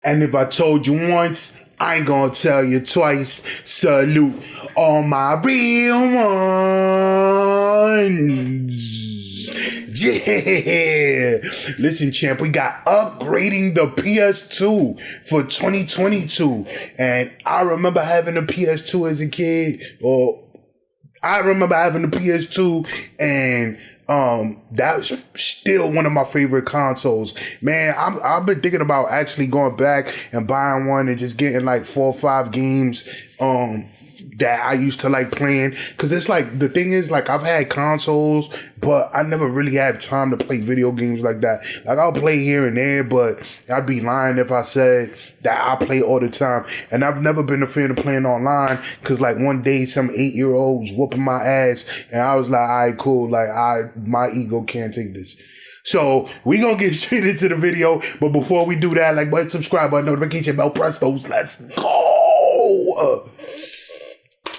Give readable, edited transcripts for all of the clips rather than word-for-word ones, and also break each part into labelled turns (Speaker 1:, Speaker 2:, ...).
Speaker 1: And if I told you once, I ain't gonna tell you twice. Salute all my real ones. Yeah. Listen, champ, we got upgrading the PS2 for 2022. And I remember having a PS2 as a kid, and that's still one of my favorite consoles. Man, I've been thinking about actually going back and buying one and just getting like 4 or 5 games that I used to like playing. Cause it's like, the thing is, like, I've had consoles, but I never really had time to play video games like that. Like, I'll play here and there, but I'd be lying if I said that I play all the time. And I've never been a fan of playing online, cause like one day some 8-year-old was whooping my ass and I was like, all right, cool. Like, my ego can't take this. So we gonna get straight into the video. But before we do that, like, button, subscribe button, notification bell, press those. Let's go.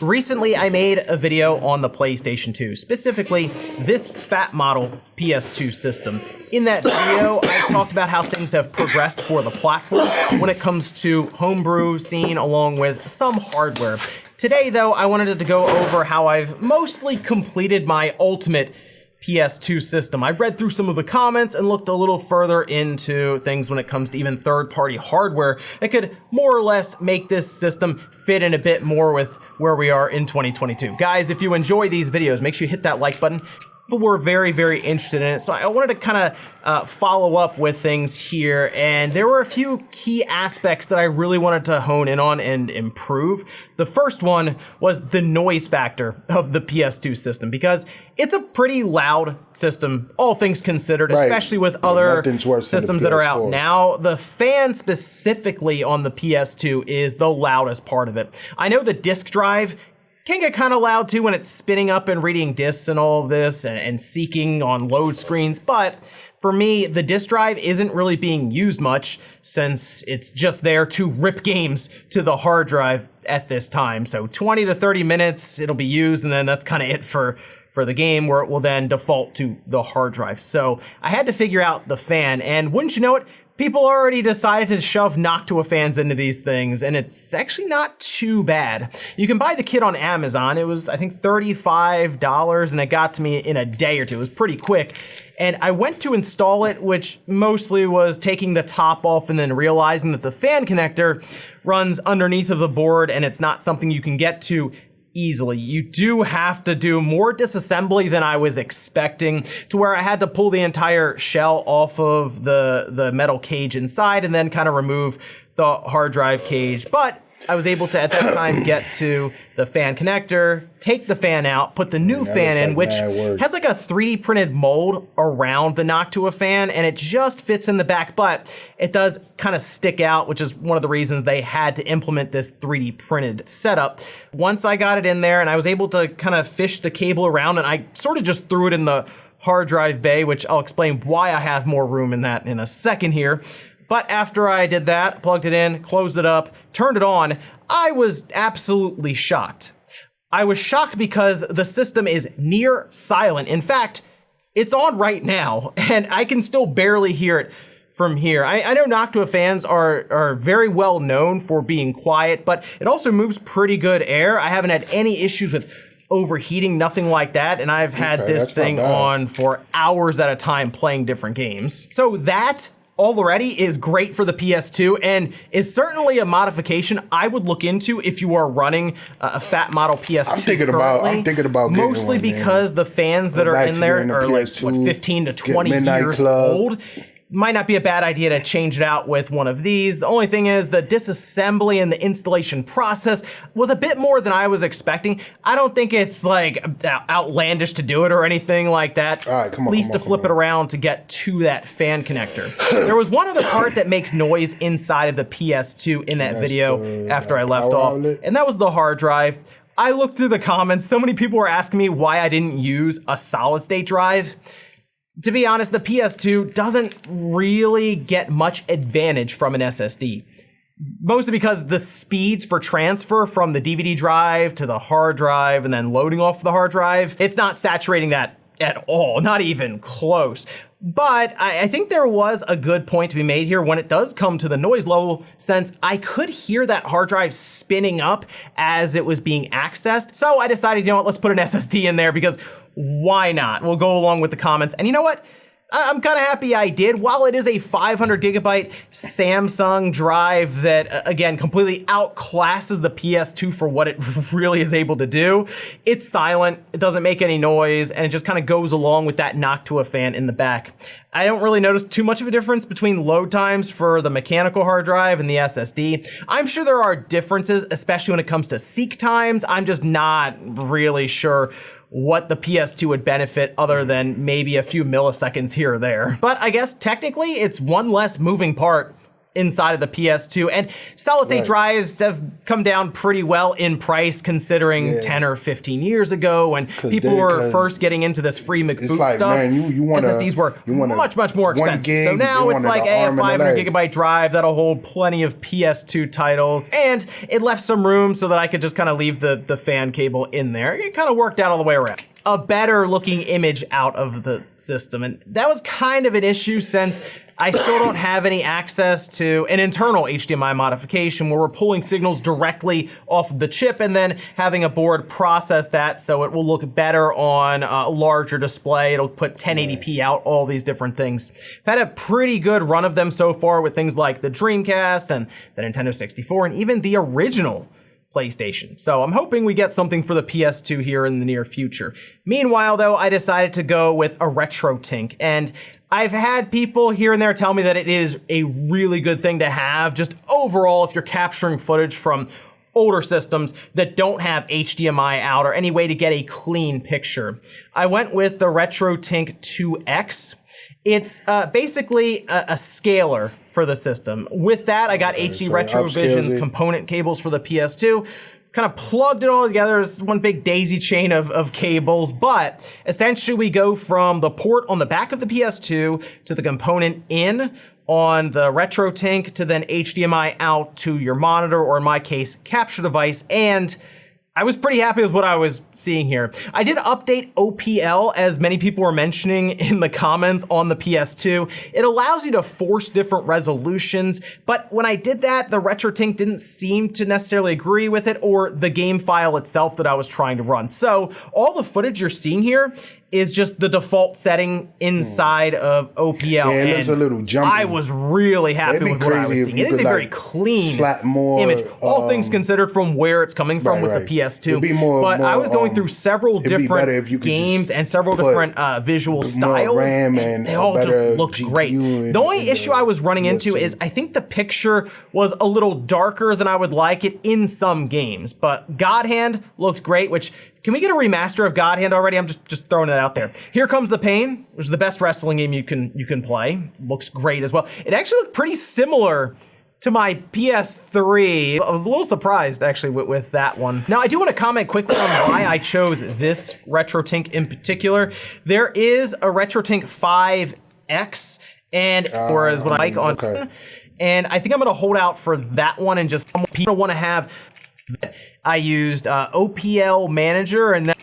Speaker 2: Recently, I made a video on the PlayStation 2, specifically this fat model PS2 system. In that video, I talked about how things have progressed for the platform when it comes to homebrew scene along with some hardware. Today, though, I wanted to go over how I've mostly completed my ultimate PS2 system. I read through some of the comments and looked a little further into things when it comes to even third-party hardware that could more or less make this system fit in a bit more with where we are in 2022. Guys, if you enjoy these videos, make sure you hit that like button. But we're very, very interested in it. So I wanted to kind of follow up with things here. And there were a few key aspects that I really wanted to hone in on and improve. The first one was the noise factor of the PS2 system, because it's a pretty loud system, all things considered, right, especially with other systems that are out now. The fan specifically on the PS2 is the loudest part of it. I know the disk drive can get kind of loud too when it's spinning up and reading disks and all of this and seeking on load screens, but for me, the disk drive isn't really being used much since it's just there to rip games to the hard drive at this time. So 20 to 30 minutes it'll be used, and then that's kind of it for the game, where it will then default to the hard drive. So I had to figure out the fan, and wouldn't you know it, people already decided to shove Noctua fans into these things, and it's actually not too bad. You can buy the kit on Amazon. It was, I think, $35, and it got to me in a day or two. It was pretty quick. And I went to install it, which mostly was taking the top off and then realizing that the fan connector runs underneath of the board, and it's not something you can get to easily. You do have to do more disassembly than I was expecting, to where I had to pull the entire shell off of the metal cage inside and then kind of remove the hard drive cage. But I was able to, at that time, get to the fan connector, take the fan out, put the new fan in, which has like a 3D printed mold around the Noctua fan, and it just fits in the back, but it does kind of stick out, which is one of the reasons they had to implement this 3D printed setup. Once I got it in there and I was able to kind of fish the cable around, and I sort of just threw it in the hard drive bay, which I'll explain why I have more room in that in a second here. But after I did that, plugged it in, closed it up, turned it on, I was absolutely shocked. I was shocked because the system is near silent. In fact, it's on right now, and I can still barely hear it from here. I know Noctua fans are very well known for being quiet, but it also moves pretty good air. I haven't had any issues with overheating, nothing like that, and I've had this thing on for hours at a time playing different games. So that already is great for the PS2 and is certainly a modification I would look into if you are running a fat model PS2. I'm thinking about mostly because the fans that are in there are like what, 15 to 20 years old. Might not be a bad idea to change it out with one of these. The only thing is the disassembly and the installation process was a bit more than I was expecting. I don't think it's like outlandish to do it or anything like that. All right, come on, at least to flip it around to get to that fan connector. There was one other part that makes noise inside of the PS2 in that video after I left off, and that was the hard drive. I looked through the comments. So many people were asking me why I didn't use a solid state drive. To be honest, the PS2 doesn't really get much advantage from an SSD. Mostly because the speeds for transfer from the DVD drive to the hard drive and then loading off the hard drive, it's not saturating that at all, not even close. But I think there was a good point to be made here when it does come to the noise level, since I could hear that hard drive spinning up as it was being accessed. So I decided, you know what, let's put an SSD in there, because why not? We'll go along with the comments. And you know what? I'm kind of happy I did. While it is a 500 gigabyte Samsung drive that, again, completely outclasses the PS2 for what it really is able to do, it's silent, it doesn't make any noise, and it just kind of goes along with that knock to a fan in the back. I don't really notice too much of a difference between load times for the mechanical hard drive and the SSD. I'm sure there are differences, especially when it comes to seek times. I'm just not really sure what the PS2 would benefit other than maybe a few milliseconds here or there. But I guess technically it's one less moving part inside of the PS2, and solid state drives have come down pretty well in price considering 10 or 15 years ago when people were first getting into this free McBoot
Speaker 1: like,
Speaker 2: stuff.
Speaker 1: Man,
Speaker 2: SSDs were much more expensive. So now it's like a 500 gigabyte drive that'll hold plenty of PS2 titles, and it left some room so that I could just kind of leave the fan cable in there. It kind of worked out all the way around. A better looking image out of the system, and that was kind of an issue since I still don't have any access to an internal HDMI modification where we're pulling signals directly off of the chip and then having a board process that so it will look better on a larger display. It'll put 1080p out, all these different things. I've had a pretty good run of them so far with things like the Dreamcast and the Nintendo 64 and even the original PlayStation. So I'm hoping we get something for the PS2 here in the near future. Meanwhile, though, I decided to go with a RetroTink, and I've had people here and there tell me that it is a really good thing to have, just overall, if you're capturing footage from older systems that don't have HDMI out or any way to get a clean picture. I went with the RetroTink 2X. It's basically a scaler for the system. With that, I got HD RetroVision's component cables for the PS2, kind of plugged it all together as one big daisy chain of cables, but essentially we go from the port on the back of the PS2 to the component in on the RetroTink to then HDMI out to your monitor, or in my case, capture device, and I was pretty happy with what I was seeing here. I did update OPL, as many people were mentioning in the comments on the PS2. It allows you to force different resolutions, but when I did that, the RetroTink didn't seem to necessarily agree with it or the game file itself that I was trying to run. So all the footage you're seeing here is just the default setting inside of OPL.
Speaker 1: Yeah, it looks a little jumpy.
Speaker 2: I was really happy with what I was seeing. It is a very clean image, all things considered from where it's coming from with the PS2. But I was going through several different games and several different visual styles, and they all just looked great. The only issue I was running into is I think the picture was a little darker than I would like it in some games, but God Hand looked great, which, can we get a remaster of God Hand already? I'm just throwing it out there. Here Comes the Pain, which is the best wrestling game you can play. Looks great as well. It actually looked pretty similar to my PS3. I was a little surprised actually with that one. Now I do want to comment quickly on why I chose this RetroTink in particular. There is a RetroTink 5X, and whereas when I like on, and I think I'm gonna hold out for that one and just people want to have. I used OPL Manager, and then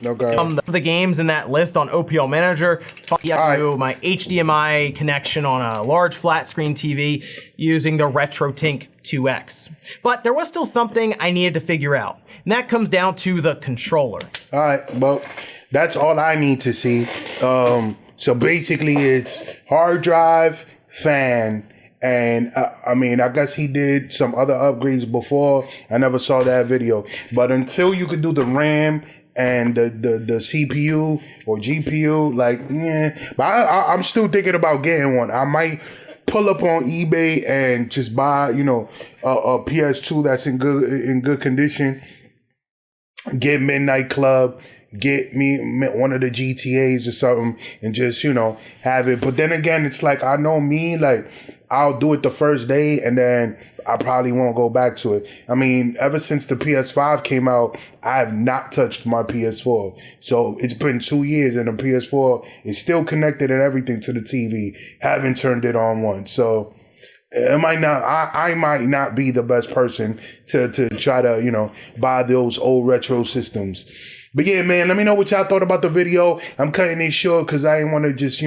Speaker 2: the games in that list on OPL Manager. My HDMI connection on a large flat screen TV using the RetroTink 2X. But there was still something I needed to figure out, and that comes down to the controller.
Speaker 1: All right, well, that's all I need to see. So basically, it's hard drive, fan. And I mean, I guess he did some other upgrades before. I never saw that video. But until you could do the RAM and the CPU or GPU, like, yeah. But I'm still thinking about getting one. I might pull up on eBay and just buy, you know, a PS2 that's in good condition. Get Midnight Club. Get me one of the GTAs or something and just, you know, have it. But then again, it's like, I know me, like, I'll do it the first day and then I probably won't go back to it. I mean, ever since the PS5 came out, I have not touched my PS4. So it's been 2 years and the PS4 is still connected and everything to the TV. Haven't turned it on once. So it might not. I might not be the best person to try to, you know, buy those old retro systems. But yeah, man, let me know what y'all thought about the video. I'm cutting it short because I didn't want to just,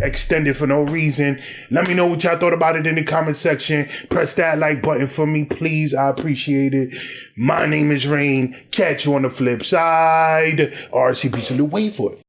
Speaker 1: extend it for no reason. Let me know what y'all thought about it in the comment section. Press that like button for me, please. I appreciate it. My name is Rain. Catch you on the flip side. RCP salute. Wait for it.